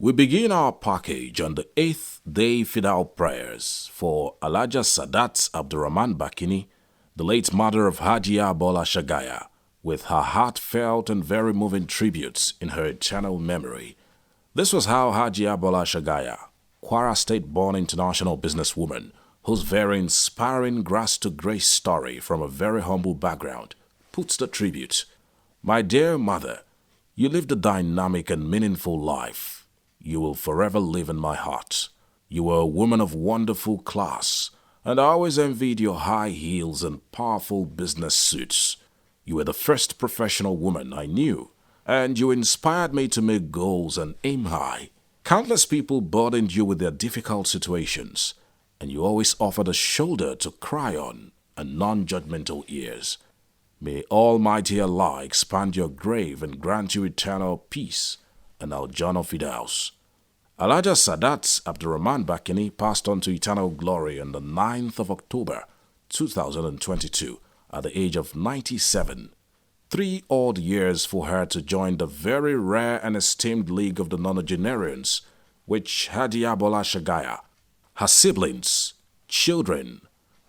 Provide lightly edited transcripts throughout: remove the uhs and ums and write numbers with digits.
We begin our package on the 8th day Fidau prayers for Alhaja Saadat Abdulraheem Baakini, the late mother of Hajiya Bola Shagaya, with her heartfelt and very moving tributes in her eternal memory. This was how Hajiya Bola Shagaya, Kwara State-born international businesswoman, whose very inspiring grace-to-grace story from a very humble background, puts the tribute. My dear mother, you lived a dynamic and meaningful life. You will forever live in my heart. You were a woman of wonderful class, and I always envied your high heels and powerful business suits. You were the first professional woman I knew, and you inspired me to make goals and aim high. Countless people burdened you with their difficult situations, and you always offered a shoulder to cry on and non-judgmental ears. May Almighty Allah expand your grave and grant you eternal peace, and Alhaja Fidaus. Alhaja Saadat Abdulraheem Baakini passed on to eternal glory on the 9th of October 2022 at the age of 97. 3 odd years for her to join the very rare and esteemed League of the Nonagenarians, which Hajiya Bola Shagaya, her siblings, children,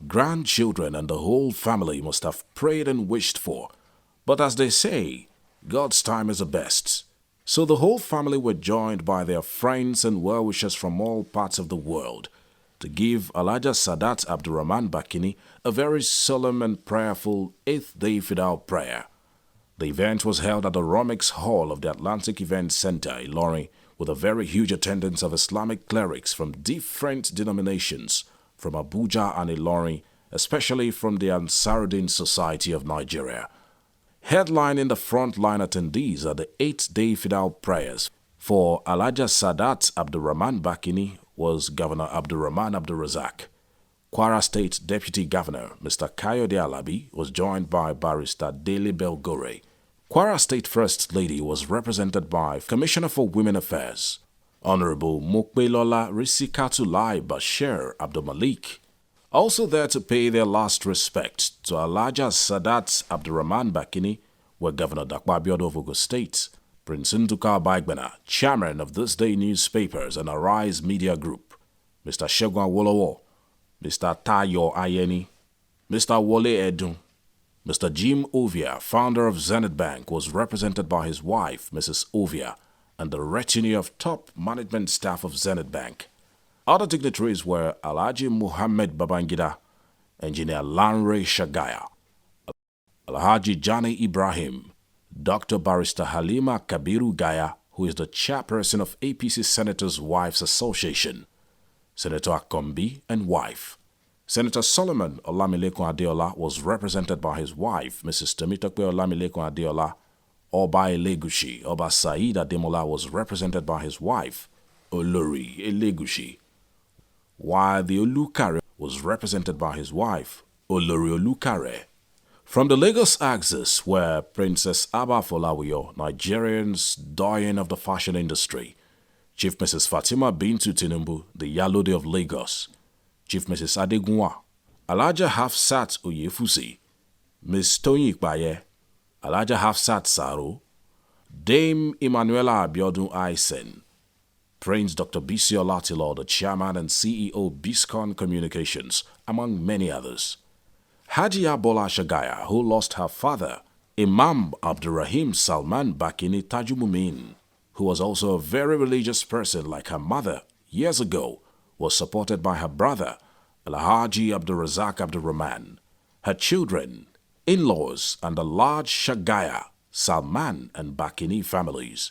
grandchildren, and the whole family must have prayed and wished for. But as they say, God's time is the best. So the whole family were joined by their friends and well-wishers from all parts of the world to give Alhaja Saadat Abdulraheem Baakini a very solemn and prayerful 8th day Fidau prayer. The event was held at the Romex Hall of the Atlantic Event Center, Ilorin, with a very huge attendance of Islamic clerics from different denominations from Abuja and Ilorin, especially from the Ansaruddin Society of Nigeria. Headlining the frontline attendees at the 8th day Fidau prayers for Alhaja Saadat Abdulraheem Baakini was Governor Abdulrahman Abdulrazak. Kwara State Deputy Governor Mr. Kayode Alabi was joined by Barrister Dele Belgore. Kwara State First Lady was represented by Commissioner for Women Affairs, Honorable Mokbelola Risikatulai Bashir Abdulmalik. Also there to pay their last respect to Alhaja Saadat Abdulraheem Baakini were Governor Dakwa Abiodun of Ogun State, Prince Nduka Baigbana, Chairman of This Day Newspapers and Arise Media Group, Mr. Segun Awolowo, Mr. Tayo Ayeni, Mr. Wole Edun. Mr. Jim Ovia, founder of Zenith Bank, was represented by his wife, Mrs. Ovia, and the retinue of top management staff of Zenith Bank. Other dignitaries were Alhaji Muhammad Babangida, Engineer Lanre Shagaya, Alhaji Jani Ibrahim, Dr. Barrister Halima Kabiru Gaya, who is the chairperson of APC Senators' Wives Association, Senator Akombi and wife. Senator Solomon Olamilekun Adeola was represented by his wife, Mrs. Temitope Olamilekun Adeola. Oba Elegushi, Oba Said Ademola was represented by his wife, Olori Elegushi, while the Olukare was represented by his wife, Olori Olukare. From the Lagos axis were Princess Aba Folawiyo, Nigerian's doyen of the fashion industry, Chief Mrs. Fatima Bintu Tinubu, the Yalode of Lagos, Chief Mrs. Adegunwa, Alhaja Hafsat Oyefusi, Miss Toyin Ikpaye, Alhaja Hafsat Saro, Dame Emanuela Abiodun Aisen, Prince Dr. Bisi Olatilo, the Chairman and CEO Biscon Communications, among many others. Hajiya Bola Shagaya, who lost her father, Imam Abdulraheem Salman Baakini Tajumumin, who was also a very religious person like her mother years ago, was supported by her brother, Alhaji Abdulrazak Abdulrahman, her children, in-laws, and the large Shagaya, Salman, and Baakini families.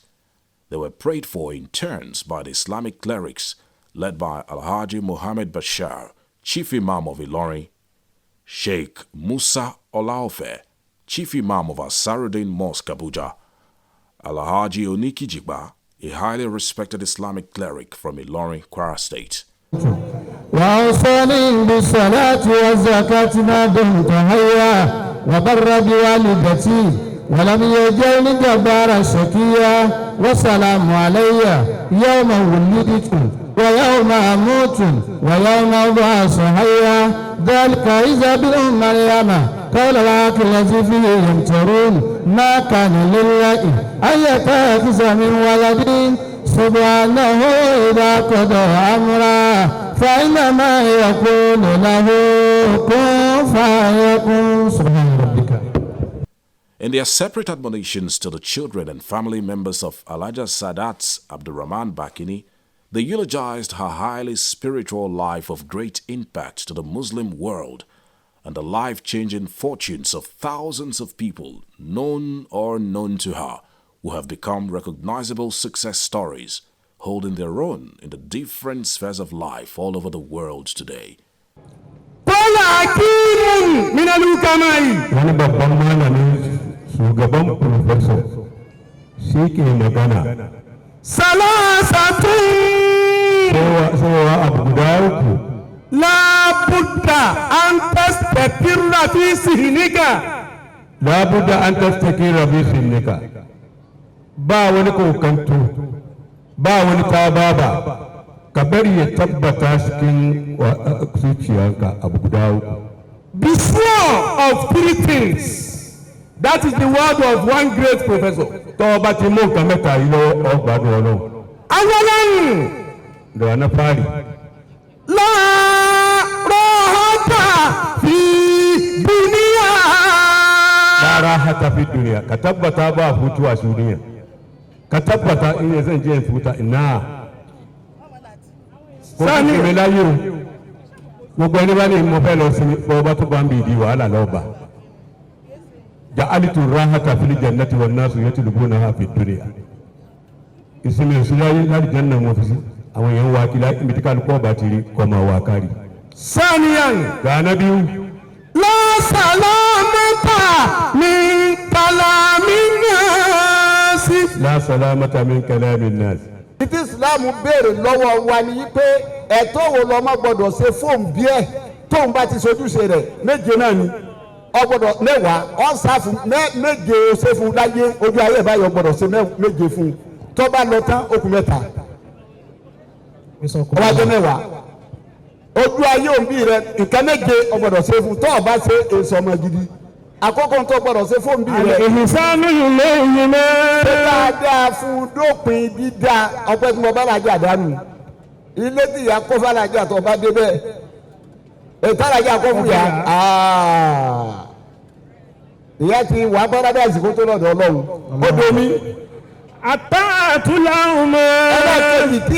They were prayed for in turns by the Islamic clerics led by Alhaji Muhammad Bashir, Chief Imam of Ilorin, Sheikh Musa Olaofe, Chief Imam of Ansaruddin Mosque Abuja, Alhaji Oniki Jigba, a highly respected Islamic cleric from Ilorin, Kwara State. وأوصاني بالصلاة والزكاة ما دمت حيا وبر بوالدتي ولم يجعلني جبارا شقيا والسلام علي يوم ولدت ويوم أموت ويوم أبعث حيا ذلك عيسى بن مريم قال الحق الذي فيه يمترون ما كان لله أن يتخذ من ولد سبحانه إذا قضى أمرا فإنما يقول له كن فيكون. سبحان ربك. In their separate admonitions to the children and family members of Alhaja Saadat Abdulraheem Baakini, they eulogized her highly spiritual life of great impact to the Muslim world and the life-changing fortunes of thousands of people, known or unknown to her, who have become recognizable success stories, holding their own in the different spheres of life all over the world today. لا بد أن تستقر في ذهنك. لا بد أن تستقر في ذهنك. ba wani kokanto ba wani tababa ka bari ya tabbata cikin zuciyarka abu guda uku. Be sure of three things. That is the word of one great professor. tó bá ti mú nǹkan mẹ́ta yìí lọ́wọ́ ọgbàdùn ọlọ́run. Awalan. lọ́wọ́ náà fáàlì. La rahata fi dunya. La rahata fi dunya. Ka tabbata ba hutu a duniya. Ka tabbata in zan je futa ina. Sani me láyé o. Gbogbo ẹni bá ní mo fẹ́ lọ sí bó bá tó bá ń bì di wàhálà lọ bá. Ja'altu rahata fil jannati wan nasu yatlubuna fi dunya. Ìsinmi ìsúláyé láti janna mo fi sí. Àwọn èèyàn wá kí láì ibi kálukú ọba ti rí kọ́ máa wá kárí. Saniyan. Gàánà bí wù. La salamata min kalamin nasi. La salamata min kalamin nasi. Ìtí Ìsìlámù béèrè lọ́wọ́ wa ni pé ẹ̀tọ́ wo lọ́mọ gbọ́dọ̀ ṣe fóun bí ẹ̀ tóun bá ti ṣojúṣe rẹ̀ méje náà ni ọgbọ́dọ̀ mẹ́wàá ọ̀sáfù méje ṣe fún láyé ojú ayé ìbáyọ̀ gbọ́dọ̀ ṣe méje fún tó bá lọ tán okùn mẹ́ta ọba jẹ́ mẹ́wàá ojú ayé òbí rẹ̀ nǹkan méje ọgbọ́dọ̀ ṣe fún tó ọba ṣe èso ọmọ gidi àkókò tó gbọ́dọ̀ ṣe fún bí rẹ̀. ìhìnsánú ilé yìí mẹ́. ṣé dáadáa fún dópin dídá ọpẹ́ tí mo bá làjà dànù ilé tí ìyá kó fàlàjà tó bá débẹ̀ ètò àlàjà kó fún yà ìyá ti wà paradise kó tó lọ́dọ̀ Ọlọ́run ó domi. àtàtúlà ọmọ. ẹlẹ́kẹ̀jì tí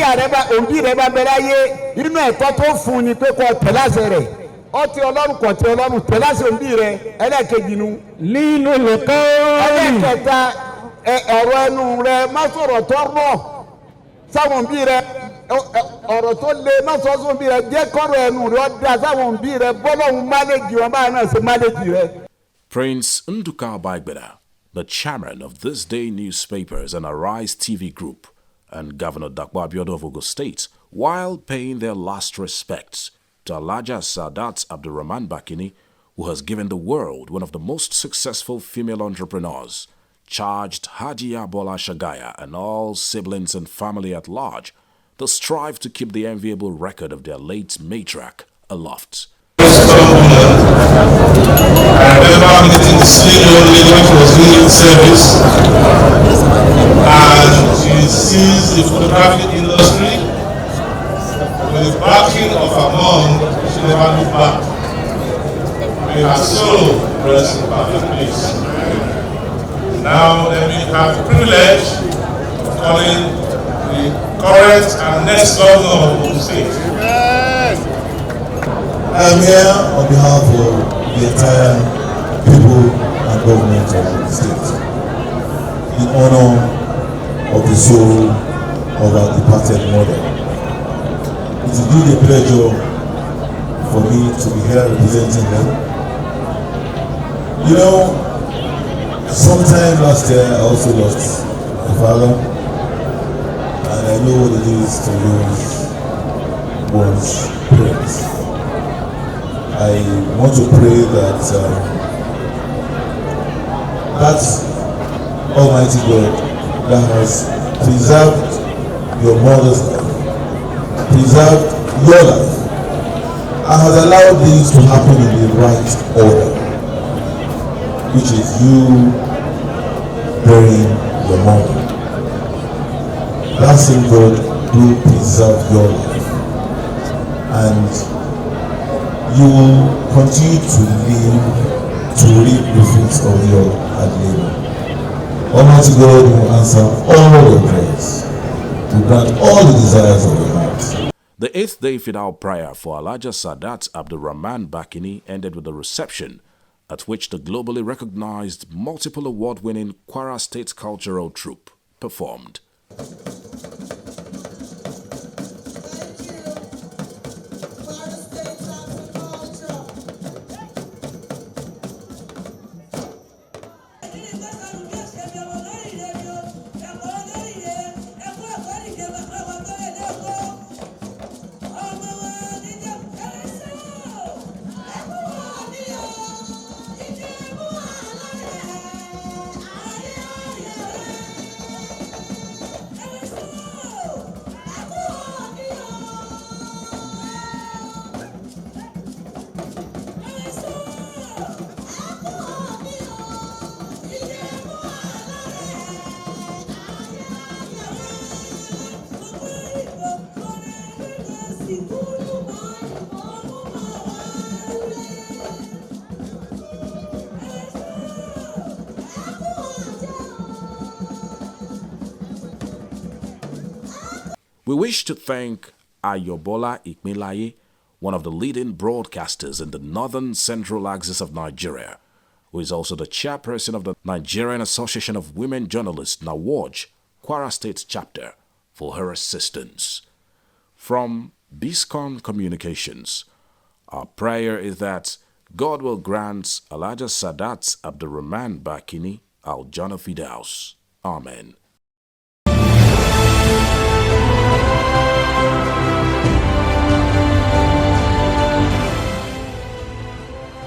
òbí rẹ̀ bá bẹ̀rẹ̀ ayé inú ẹ̀tọ́ tó fún ni pé kó tẹ̀láṣẹ rẹ̀ ọtí Ọlọ́run kọ̀ tí Ọlọ́run tẹ̀láṣẹ òbí rẹ̀ ẹlẹ́kẹ̀jì nu. nínú lẹ́kọ́. ẹlẹ́kẹta ọ̀rọ̀ ẹnu rẹ̀ má sọ̀rọ̀ tó rọ̀ sáwọn òbí rẹ̀ ọ̀rọ̀ tó le má sọ sóun òbí rẹ̀ jẹ́ kọ́rọ̀ ẹnu rẹ̀ ọ̀dà sáwọn òbí rẹ̀ bọ́lọ́hún máléjì wọn báyìí náà ṣe máléjì rẹ̀. Prince Nduka Baigbeda, the chairman of This Day newspapers and Arise TV Group, and Governor Dakwa Abiodun of Ogun State, while paying their last respects to Alhaja Saadat Abdulraheem Baakini, who has given the world one of the most successful female entrepreneurs, charged Hajia Bola Shagaya and all siblings and family at large to strive to keep the enviable record of their late matriarch aloft. I remember meeting the senior lady which was doing service, and she sees the photographic industry. With the backing of her mom, she never looked back. May her soul rest in perfect peace. Now let me have the privilege of calling the current and next governor of Ogun State. I am here on behalf of the entire people and government of the state in honor of the soul of our departed mother. It is indeed a pleasure for me to be here representing them. You know, sometime last year I also lost my father, and I know what it is to lose one's parents. I want to pray that that Almighty God that has preserved your mother's life, preserved your life, and has allowed things to happen in the right order, which is you burying your mother. that same God will preserve your life, and you will continue to live to reap the fruits of your hard labor. Almighty God will answer all your prayers, to grant all the desires of your heart. The 8th day Fidau prayer for Alhaja Saadat Abdulraheem Baakini ended with a reception at which the globally recognized multiple award-winning Kwara State Cultural Troupe performed. We wish to thank Ayobola Ikmilaye, one of the leading broadcasters in the northern central axis of Nigeria, who is also the chairperson of the Nigerian Association of Women Journalists, NAWOJ, Kwara State Chapter, for her assistance. From Biscon Communications, our prayer is that God will grant Alhaja Saadat Abdulraheem Baakini Al-Jannah Fidaus. Amen.